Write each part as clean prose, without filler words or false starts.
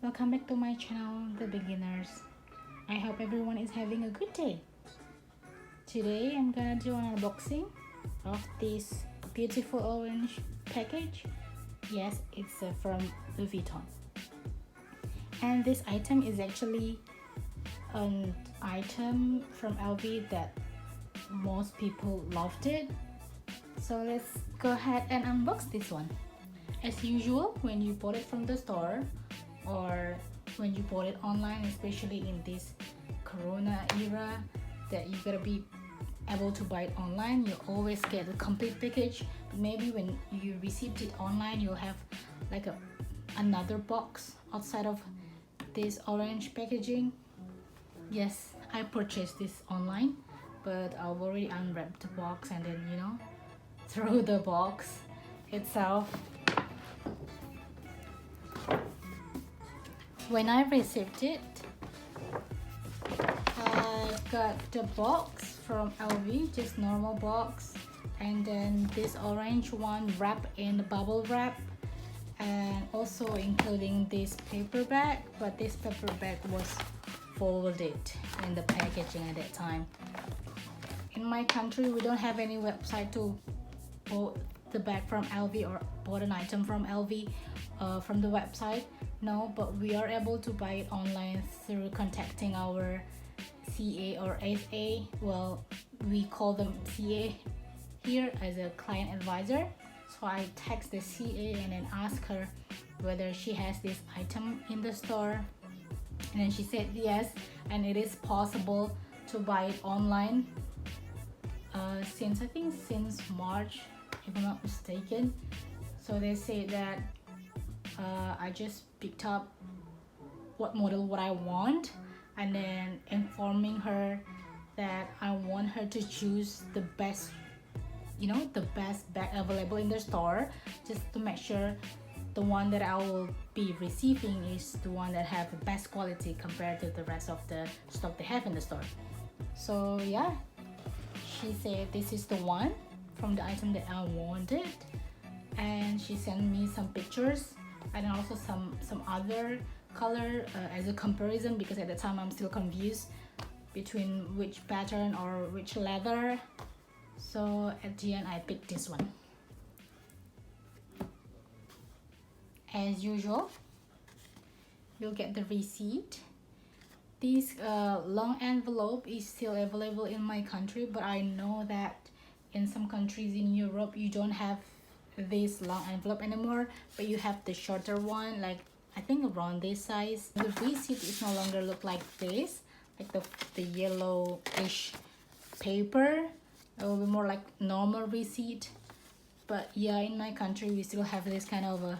Welcome back to my channel, The Beginners. I hope everyone is having a good day. Today I'm gonna do an unboxing of this beautiful orange package. Yes, it's from Louis Vuitton. And this item is actually an item from LV that most people loved it. So let's go ahead and unbox this one. As usual, when you bought it from the store or when you bought it online, especially in this corona era that you gotta be able to buy it online, you always get a complete package. But maybe when you received it online, you'll have like another box outside of this orange packaging. Yes, I purchased this online, but I've already unwrapped the box and then throw the box itself. When I received it, I got the box from LV, just normal box, and then this orange one wrapped in bubble wrap, and also including this paper bag, but this paper bag was folded in the packaging at that time. In my country, we don't have any website to buy the bag from LV or bought an item from LV from the website. No, but we are able to buy it online through contacting our CA or SA. Well, we call them CA here as a client advisor. So I text the CA and then ask her whether she has this item in the store, and then she said yes, and it is possible to buy it online since March, if I'm not mistaken. So they say that I just picked up what I want, and then informing her that I want her to choose the best bag available in the store, just to make sure the one that I will be receiving is the one that have the best quality compared to the rest of the stock they have in the store. So yeah, she said this is the one from the item that I wanted, and she sent me some pictures and also some other color as a comparison, because at the time I'm still confused between which pattern or which leather. So at the end I picked this one. As usual, you'll get the receipt. This long envelope is still available in my country, but I know that in some countries in Europe you don't have this long envelope anymore, but you have the shorter one, like I think around this size. The receipt is no longer look like this, like the yellowish paper. It will be more like normal receipt. But yeah, in my country we still have this kind of a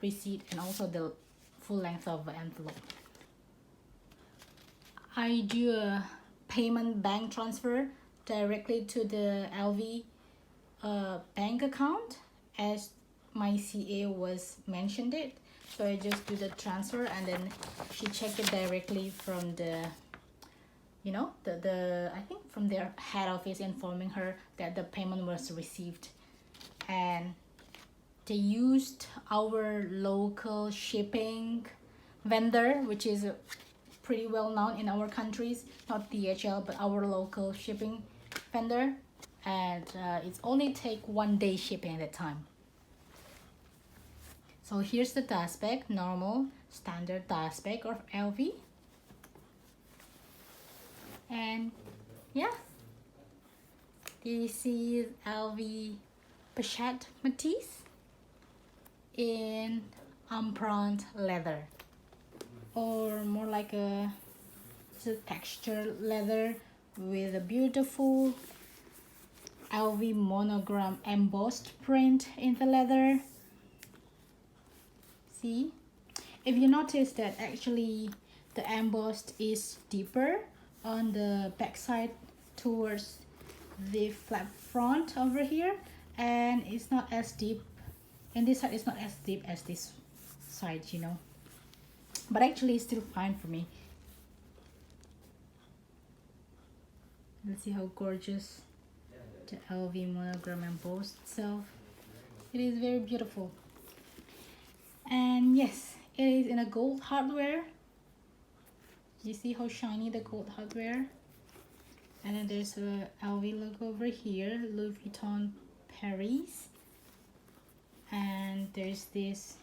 receipt and also the full length of the envelope. I do a payment bank transfer directly to the LV bank account, as my CA was mentioned it. So I just do the transfer and then she checked it directly from the I think from their head office, informing her that the payment was received. And they used our local shipping vendor, which is pretty well known in our countries, not DHL but our local shipping vendor, and it's only take 1 day shipping at a time. So here's the dust bag, normal standard dust bag of LV. And yeah, this is LV Pochette Métis in Empreinte leather, or more like it's a textured leather with a beautiful LV monogram embossed print in the leather. See, if you notice that actually the embossed is deeper on the back side towards the flap front over here, and it's not as deep, and this side is not as deep as this side, but actually it's still fine for me. Let's see how gorgeous the LV monogram embossed itself. It is very beautiful. And yes, It is in a gold hardware. You see how shiny the gold hardware? And then there's a LV logo over here, Louis Vuitton Paris. And there's this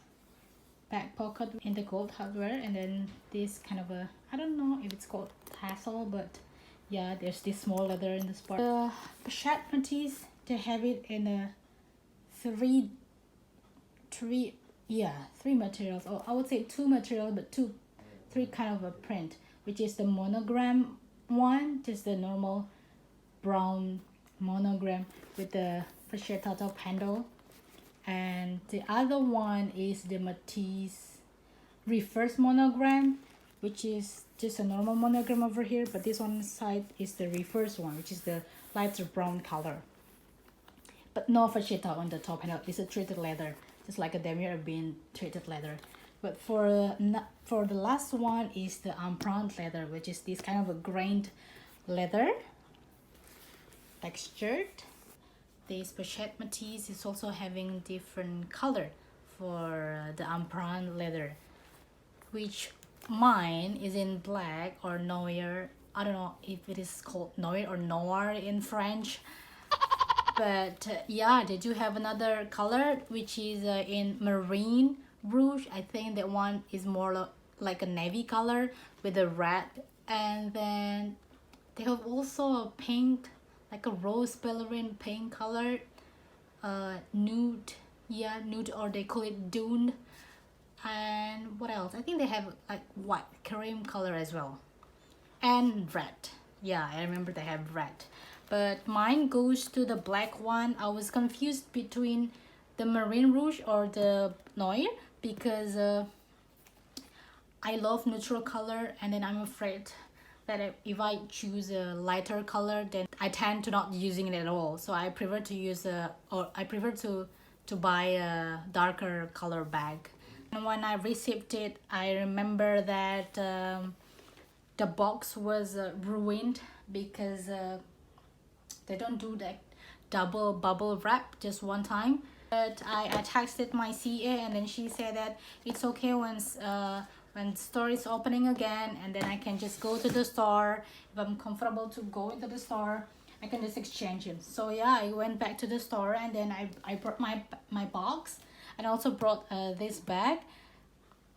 back pocket in the gold hardware, and then this kind of a, I don't know if it's called tassel, but yeah, there's this small leather in this part. The Pochette Métis, they have it in a three materials, or I would say two materials, but three kind of a print, which is the monogram one, just the normal brown monogram with the Pochette top handle, and the other one is the Métis reverse monogram, which is just a normal monogram over here, but this one side is the reverse one, which is the lighter brown color, but no Pochette on the top handle. It's a treated leather, just like a damier being treated leather. But for the last one is the Empreinte leather, which is this kind of a grained leather textured. This Pochette Métis is also having different color for the Empreinte leather, which mine is in black or noir. I don't know if it is called noir or noir in French. But yeah, they do have another color which is in marine rouge. I think that one is more like a navy color with a red, and then they have also a pink, like a rose ballerine pink color, nude, yeah, nude, or they call it dune. And what else? I think they have like white cream color as well, and red. Yeah, I remember they have red, but mine goes to the black one. I was confused between the marine rouge or the noir, because I love neutral color, and then I'm afraid that if I choose a lighter color, then I tend to not using it at all. So I prefer to use to buy a darker color bag. And when I received it, I remember that the box was ruined because they don't do that double bubble wrap just one time. But I texted my CA, and then she said that it's okay when store is opening again, and then I can just go to the store. If I'm comfortable to go into the store, I can just exchange it. So yeah, I went back to the store, and then I brought my box, and also brought this bag,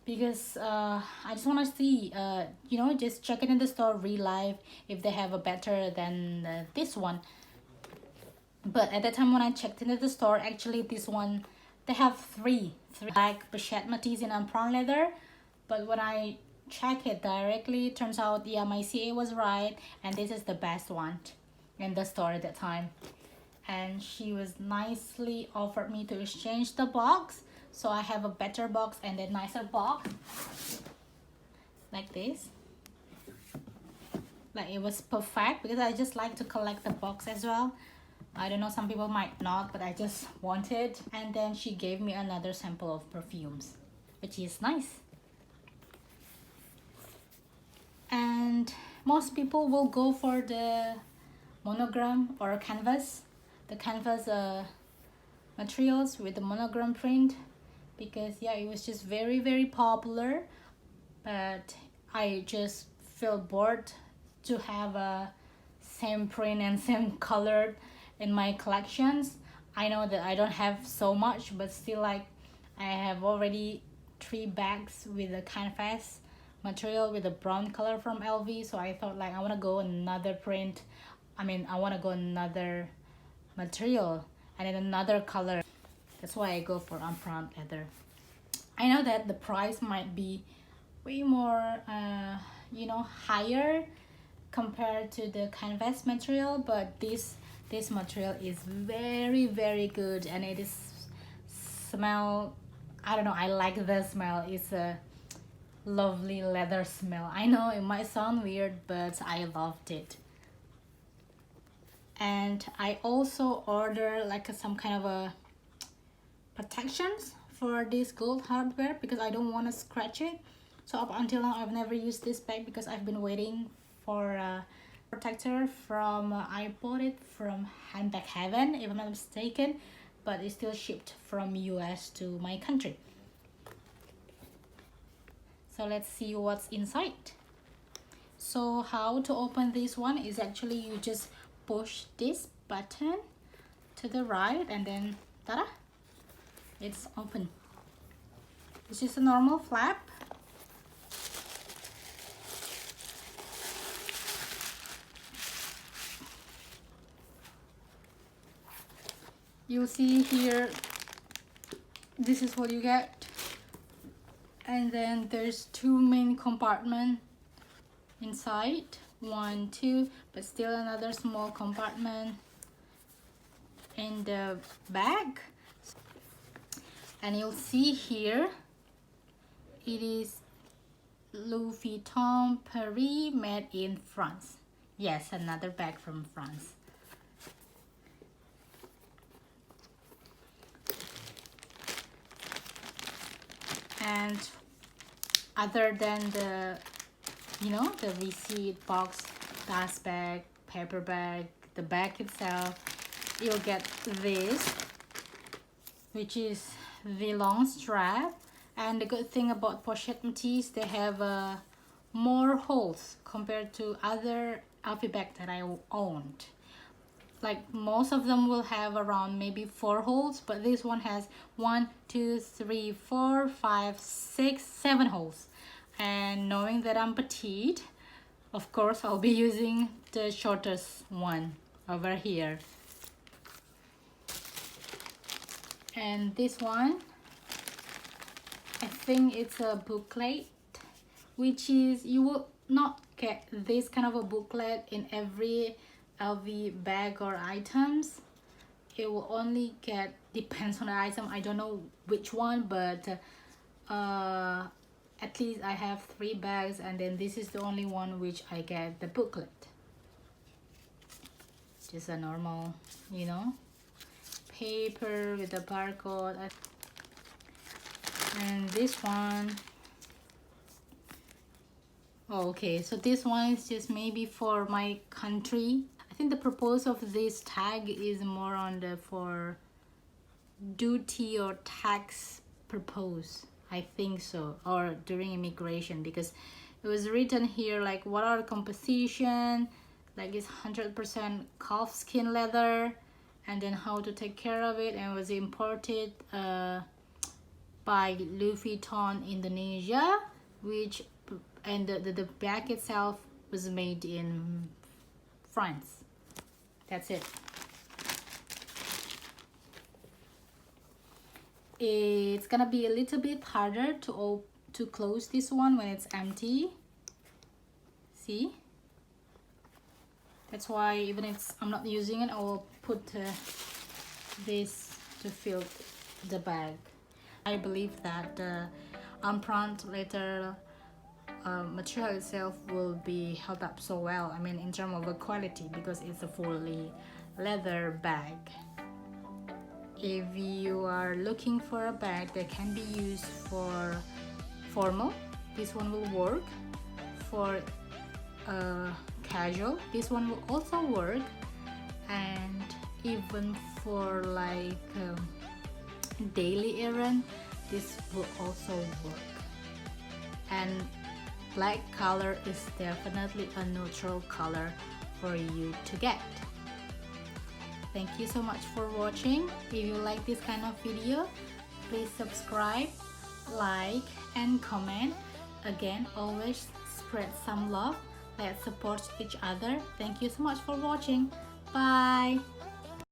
because I just want to see, you know, just check it in the store real life if they have a better than this one. But at the time when I checked into the store, actually this one, they have three like Pochette Métis in Empreinte leather. But when I check it directly, it turns out, yeah, my CA was right, and this is the best one in the store at that time. And she was nicely offered me to exchange the box, so I have a better box and a nicer box like this. Like, it was perfect, because I just like to collect the box as well. I don't know, some people might not, but I just wanted. And then she gave me another sample of perfumes, which is nice. And most people will go for the monogram or canvas, the canvas materials with the monogram print, because yeah, it was just very popular. But I just feel bored to have a same print and same color in my collections. I know that I don't have so much, but still, like, I have already 3 bags with a canvas material with a brown color from LV, so I thought, like, I want to go another print. I mean, I want to go another material and then another color. That's why I go for Empreinte leather. I know that the price might be way more you know, higher compared to the canvas material, but this material is very good, and it is smell, I don't know, I like the smell. It's a lovely leather smell. I know it might sound weird, but I loved it. And I also order like some kind of a protections for this gold hardware, because I don't want to scratch it. So up until now, I've never used this bag because I've been waiting for a protector from I bought it from Handbag Heaven, if I'm not mistaken, but it's still shipped from US to my country. So let's see what's inside. So how to open this one is actually you just push this button to the right and then ta-da, it's open. It's just a normal flap. You'll see here, this is what you get, and then there's two main compartments inside, 1, 2, but still another small compartment in the back. And you'll see here it is Louis Vuitton Paris, made in France. Yes, another bag from France. And other than the, you know, the receipt box, dust bag, paper bag, the bag itself, you'll get this, which is the long strap. And the good thing about Pochette Métis, they have more holes compared to other outfit bag that I owned. Like most of them will have around maybe 4 holes, but this one has 1, 2, 3, 4, 5, 6, 7 holes. And knowing that I'm petite, of course I'll be using the shortest one over here. And this one, I think it's a booklet, which is, you will not get this kind of a booklet in every LV bag or items. It will only get, depends on the item, I don't know which one, but at least I have 3 bags, and then this is the only one which I get the booklet. Just a normal, you know, paper with a barcode. And this one, oh, okay, so this one is just maybe for my country. I think the purpose of this tag is more on the for duty or tax purpose, I think so, or during immigration, because it was written here like what are the composition, like it's 100% calf skin leather, and then how to take care of it, and it was imported by Louis Vuitton Indonesia, which, and the bag itself was made in France. That's it. It's gonna be a little bit harder to close this one when it's empty. See? That's why even if I'm not using it, I will put this to fill the bag. I believe that the Empreinte leather material itself will be held up so well. I mean, in terms of the quality, because it's a fully leather bag. If you are looking for a bag that can be used for formal, this one will work. For casual, this one will also work. And even for like daily errand, this will also work. And black color is definitely a neutral color for you to get. Thank you so much for watching. If you like this kind of video, please subscribe, like, and comment. Again, always spread some love. Let's support each other. Thank you so much for watching. Bye.